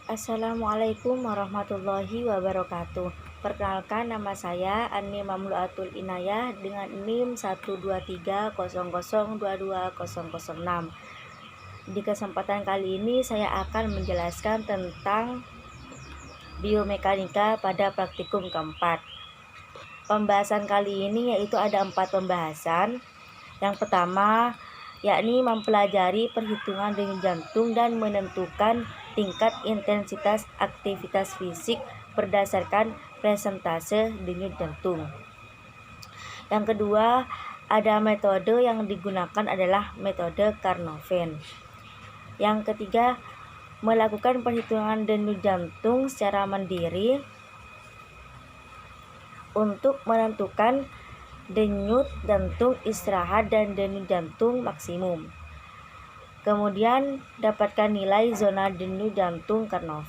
Assalamualaikum warahmatullahi wabarakatuh. Perkenalkan, nama saya Ani Mamluatul Inayah dengan NIM 12300220006. Di kesempatan kali ini saya akan menjelaskan tentang biomekanika pada praktikum keempat. Pembahasan kali ini yaitu ada 4 pembahasan. Yang pertama yakni mempelajari perhitungan denyut jantung dan menentukan tingkat intensitas aktivitas fisik berdasarkan persentase denyut jantung. Yang kedua, ada metode yang digunakan adalah metode Carnot. Yang ketiga, melakukan perhitungan denyut jantung secara mandiri untuk menentukan denyut jantung istirahat dan denyut jantung maksimum. Kemudian dapatkan nilai zona denyut jantung Carnot.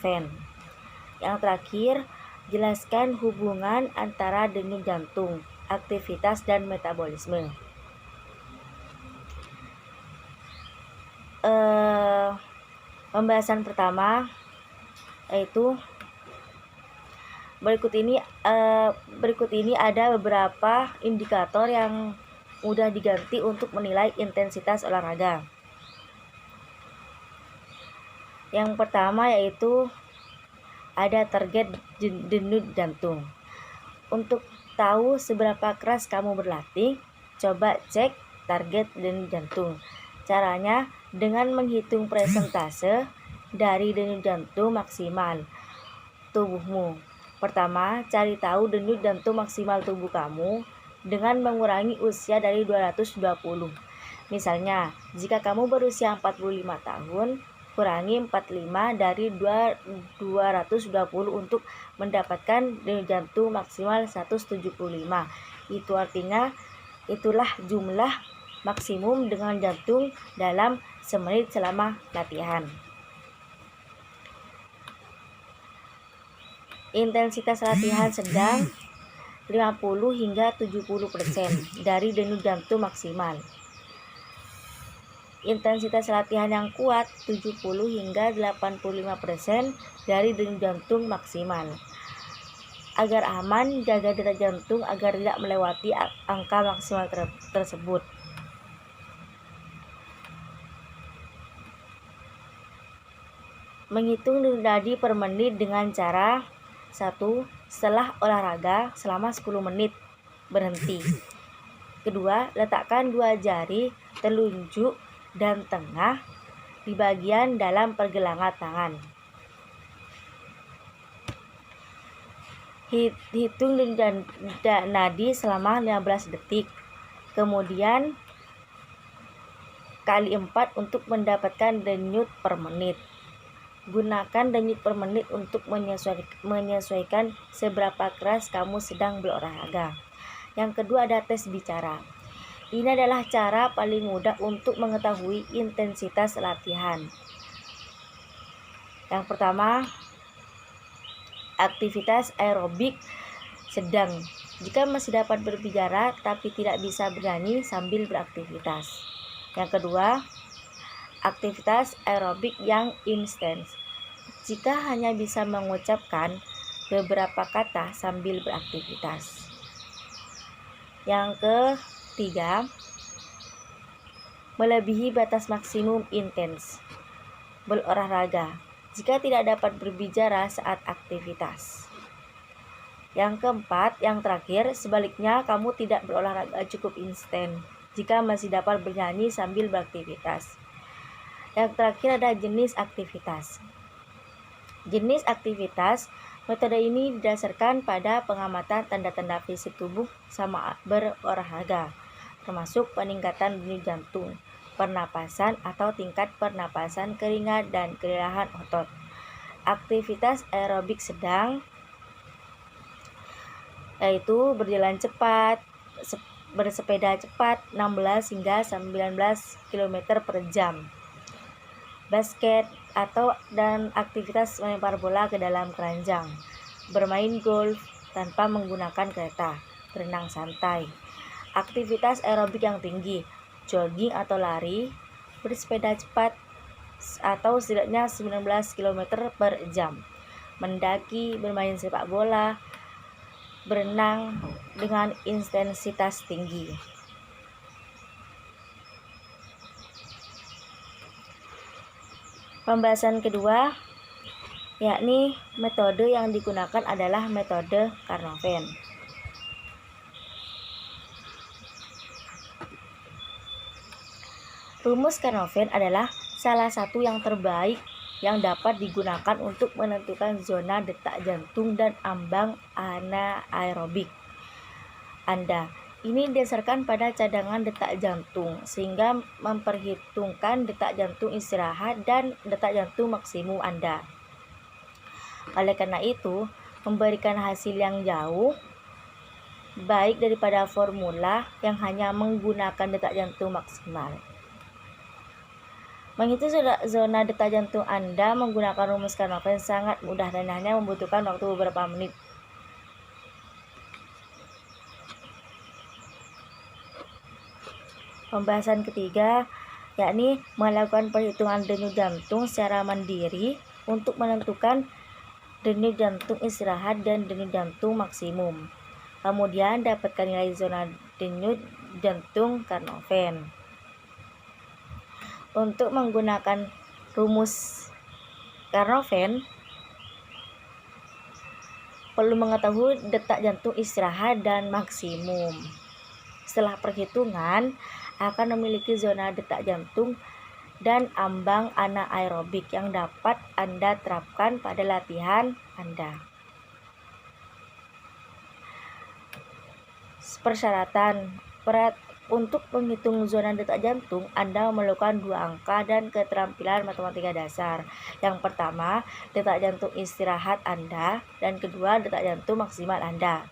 Yang terakhir, jelaskan hubungan antara denyut jantung, aktivitas dan metabolisme. Pembahasan pertama yaitu berikut ini ada beberapa indikator yang mudah diganti untuk menilai intensitas olahraga. Yang pertama yaitu ada target denyut jantung. Untuk tahu seberapa keras kamu berlatih, coba cek target denyut jantung. Caranya dengan menghitung persentase dari denyut jantung maksimal tubuhmu. Pertama, cari tahu denyut jantung maksimal tubuh kamu dengan mengurangi usia dari 220. Misalnya, jika kamu berusia 45 tahun, kurangi 45 dari 220 untuk mendapatkan denyut jantung maksimal 175. Itu artinya itulah jumlah maksimum dengan jantung dalam semenit selama latihan. Intensitas latihan sedang 50 hingga 70% dari denyut jantung maksimal. Intensitas latihan yang kuat 70 hingga 85% dari denyut jantung maksimal. Agar aman, jaga detak jantung agar tidak melewati angka maksimal tersebut. Menghitung denyut nadi per menit dengan cara 1. Setelah olahraga selama 10 menit berhenti. Kedua, letakkan 2 jari telunjuk dan tengah di bagian dalam pergelangan tangan. Hitung denyut nadi selama 15 detik. Kemudian kali 4 untuk mendapatkan denyut per menit. Gunakan denyut per menit untuk menyesuaikan seberapa keras kamu sedang berolahraga. Yang kedua ada tes bicara. Ini adalah cara paling mudah untuk mengetahui intensitas latihan. Yang pertama, aktivitas aerobik sedang. Jika masih dapat berbicara tapi tidak bisa bernyanyi sambil beraktivitas. Yang kedua, aktivitas aerobik yang intens. Jika hanya bisa mengucapkan beberapa kata sambil beraktivitas. Yang ketiga, melebihi batas maksimum intens berolahraga jika tidak dapat berbicara saat aktivitas. Yang keempat, yang terakhir, sebaliknya kamu tidak berolahraga cukup intens jika masih dapat bernyanyi sambil beraktivitas. Yang terakhir ada jenis aktivitas. Jenis aktivitas, metode ini didasarkan pada pengamatan tanda-tanda fisik tubuh sama berolahraga, termasuk peningkatan denyut jantung, pernapasan atau tingkat pernapasan keringat dan kelelahan otot. Aktivitas aerobik sedang yaitu berjalan cepat, bersepeda cepat 16 hingga 19 km per jam. Basket dan aktivitas melempar bola ke dalam keranjang, bermain golf tanpa menggunakan kereta, berenang santai. Aktivitas aerobik yang tinggi, jogging atau lari, bersepeda cepat, atau setidaknya 19 km per jam. Mendaki, bermain sepak bola, berenang dengan intensitas tinggi. Pembahasan kedua, yakni metode yang digunakan adalah metode Carnot-Venn. Rumus Carnot-Venn adalah salah satu yang terbaik yang dapat digunakan untuk menentukan zona detak jantung dan ambang anaerobik Anda. Ini didasarkan pada cadangan detak jantung, sehingga memperhitungkan detak jantung istirahat dan detak jantung maksimum Anda. Oleh karena itu, memberikan hasil yang jauh baik daripada formula yang hanya menggunakan detak jantung maksimal. Menghitung zona detak jantung Anda menggunakan rumus Carnot-Venn sangat mudah dan hanya membutuhkan waktu beberapa menit. Pembahasan ketiga, yakni melakukan perhitungan denyut jantung secara mandiri untuk menentukan denyut jantung istirahat dan denyut jantung maksimum. Kemudian dapatkan nilai zona denyut jantung Carnot-Venn. Untuk menggunakan rumus Carnot-Venn, perlu mengetahui detak jantung istirahat dan maksimum. Setelah perhitungan, akan memiliki zona detak jantung dan ambang anaerobik yang dapat Anda terapkan pada latihan Anda. Persyaratan: untuk menghitung zona detak jantung, Anda memerlukan 2 angka dan keterampilan matematika dasar. Yang pertama, detak jantung istirahat Anda, dan kedua, detak jantung maksimal Anda.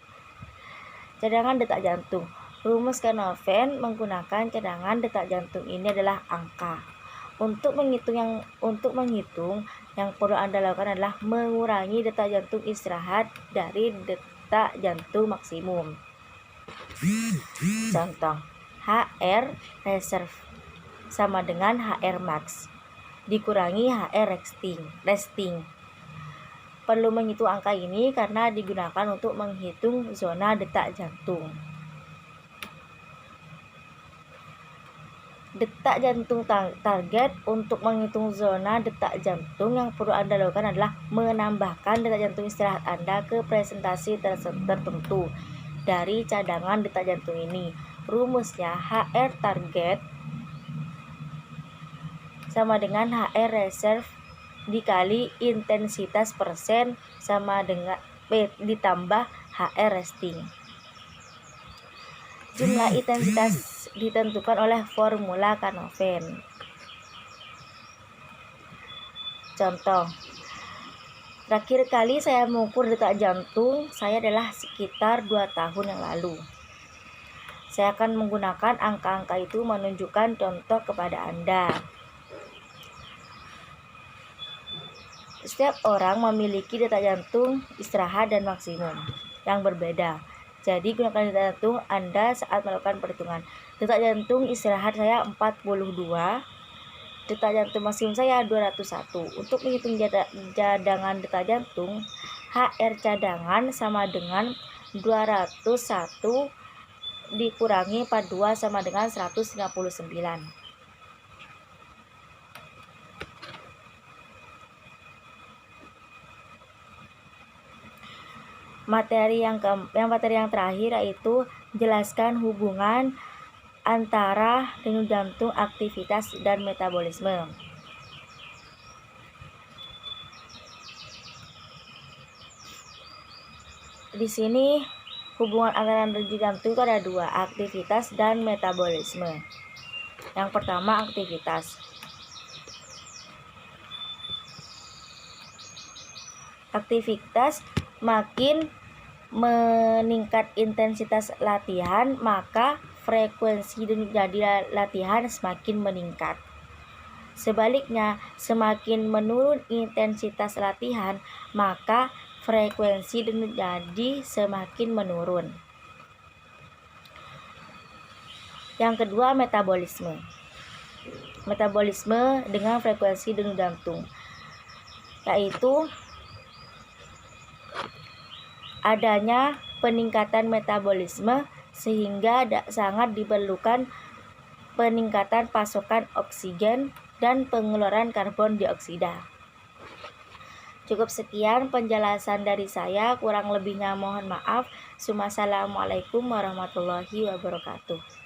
Cadangan detak jantung. Rumus Carnot-Venn menggunakan cadangan detak jantung ini adalah angka. Untuk menghitung yang perlu Anda lakukan adalah mengurangi detak jantung istirahat dari detak jantung maksimum. Contoh, HR reserve sama dengan HR max dikurangi HR resting. Perlu menghitung angka ini karena digunakan untuk menghitung zona detak jantung. Detak jantung target. Untuk menghitung zona detak jantung yang perlu Anda lakukan adalah menambahkan detak jantung istirahat Anda ke presentasi tertentu dari cadangan detak jantung ini. Rumusnya HR target sama dengan HR reserve dikali intensitas persen sama dengan P ditambah HR resting. Jumlah intensitas ditentukan oleh formula Carnot-Venn. Contoh, terakhir kali saya mengukur detak jantung saya adalah sekitar 2 tahun yang lalu. Saya akan menggunakan angka-angka itu menunjukkan contoh kepada Anda. Setiap orang memiliki detak jantung istirahat dan maksimum yang berbeda. Jadi gunakan detak jantung Anda saat melakukan perhitungan. Detak jantung istirahat saya 42, detak jantung maksimum saya 201. Untuk menghitung cadangan detak jantung, HR cadangan sama dengan 201 dikurangi 42 sama dengan 159. Materi yang terakhir yaitu jelaskan hubungan antara denyut jantung, aktivitas, dan metabolisme. Di sini hubungan antara denyut jantung itu ada 2, aktivitas dan metabolisme. Yang pertama, aktivitas. Aktivitas makin meningkat intensitas latihan, maka frekuensi denyut nadi latihan semakin meningkat. Sebaliknya, semakin menurun intensitas latihan, maka frekuensi denyut nadi semakin menurun. Yang kedua, metabolisme. metabolisme dengan frekuensi denyut jantung, yaitu adanya peningkatan metabolisme sehingga sangat diperlukan peningkatan pasokan oksigen dan pengeluaran karbon dioksida. Cukup sekian penjelasan dari saya, kurang lebihnya mohon maaf. Wassalamualaikum warahmatullahi wabarakatuh.